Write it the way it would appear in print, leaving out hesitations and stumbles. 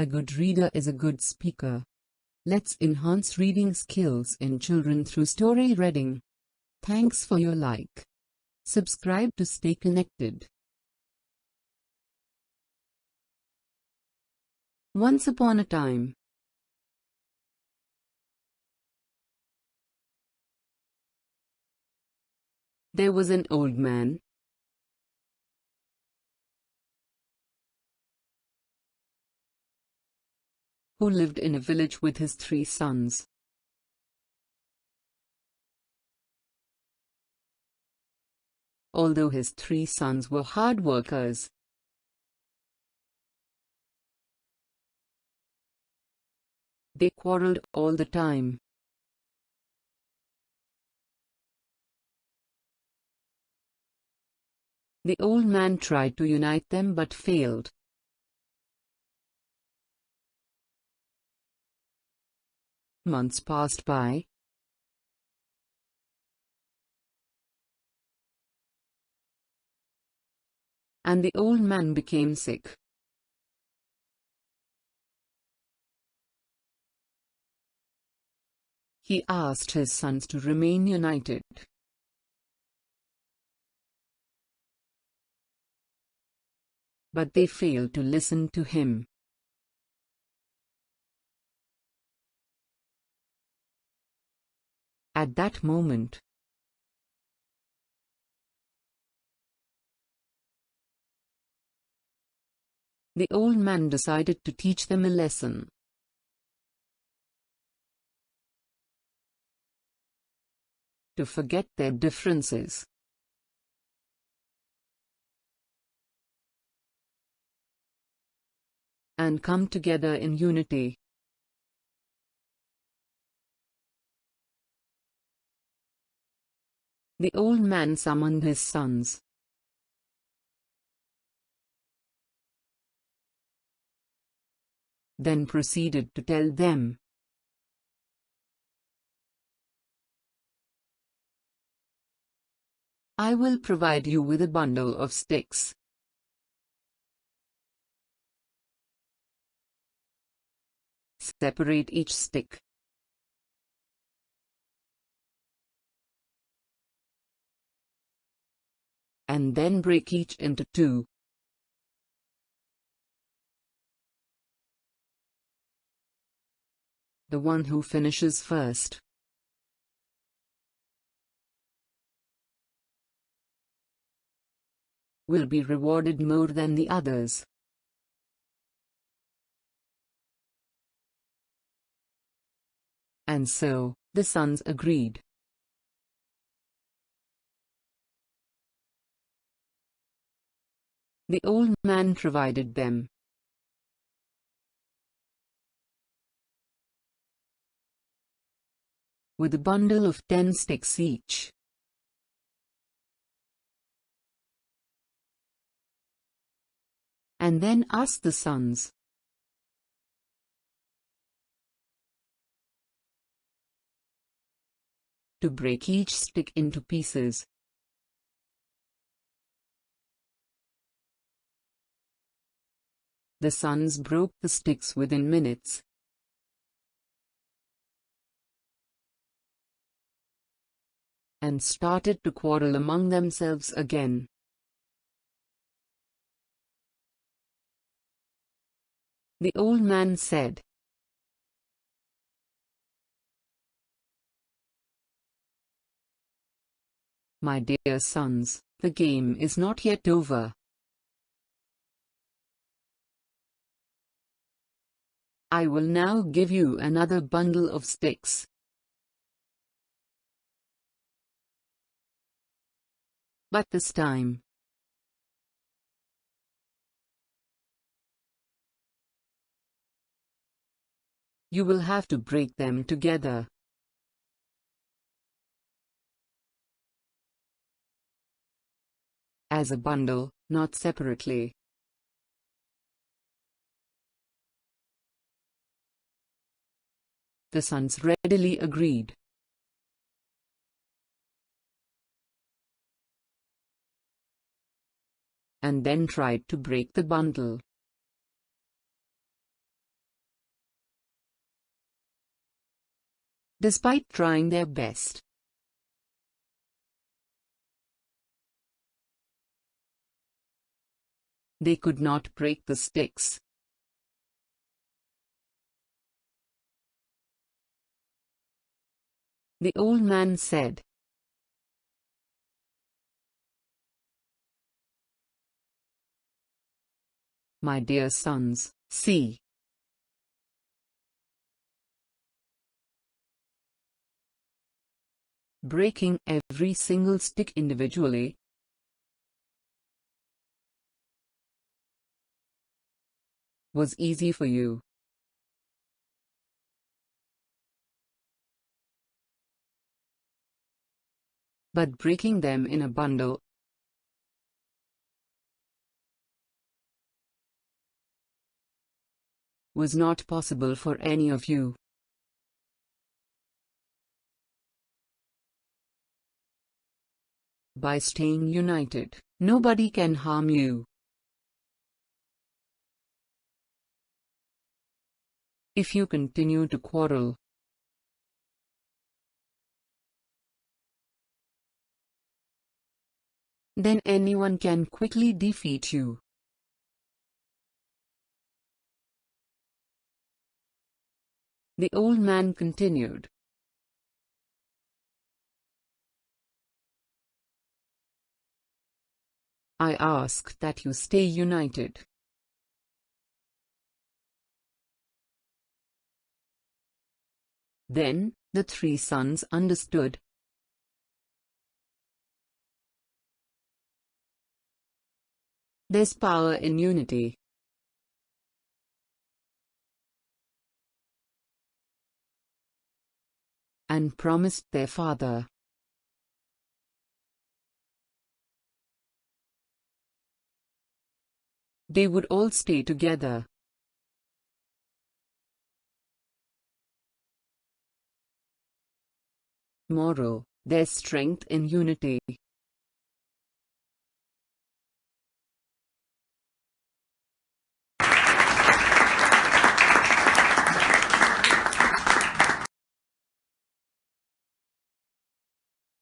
A good reader is a good speaker. Let's enhance reading skills in children through story reading. Thanks for your like. Subscribe to stay connected. Once upon a time, there was an old man who lived in a village with his 3 sons. Although his 3 sons were hard workers, they quarreled all the time. The old man tried to unite them but failed. Months passed by. And the old man became sick. He asked his sons to remain united. But they failed to listen to him. At that moment, the old man decided to teach them a lesson. To forget their differences. And come together in unity. The old man summoned his sons. Then proceeded to tell them. I will provide you with a bundle of sticks. Separate each stick. And then break each into 2. The one who finishes first will be rewarded more than the others. And so, the sons agreed. The old man provided them with a bundle of 10 sticks each. And then asked the sons to break each stick into pieces. The sons broke the sticks within minutes. And started to quarrel among themselves again. The old man said, "My dear sons, the game is not yet over. I will now give you another bundle of sticks. But this time, you will have to break them together. As a bundle, not separately." The sons readily agreed. And then tried to break the bundle. despite trying their best. They could not break the sticks. The old man said, "My dear sons, see. Breaking every single stick individually was easy for you. But breaking them in a bundle was not possible for any of you. By staying united, nobody can harm you. If you continue to quarrel, then anyone can quickly defeat you. The old man continued. I ask that you stay united. Then, the three sons understood. There's power in unity. And promised their father they would all stay together. Moral: there's strength in unity.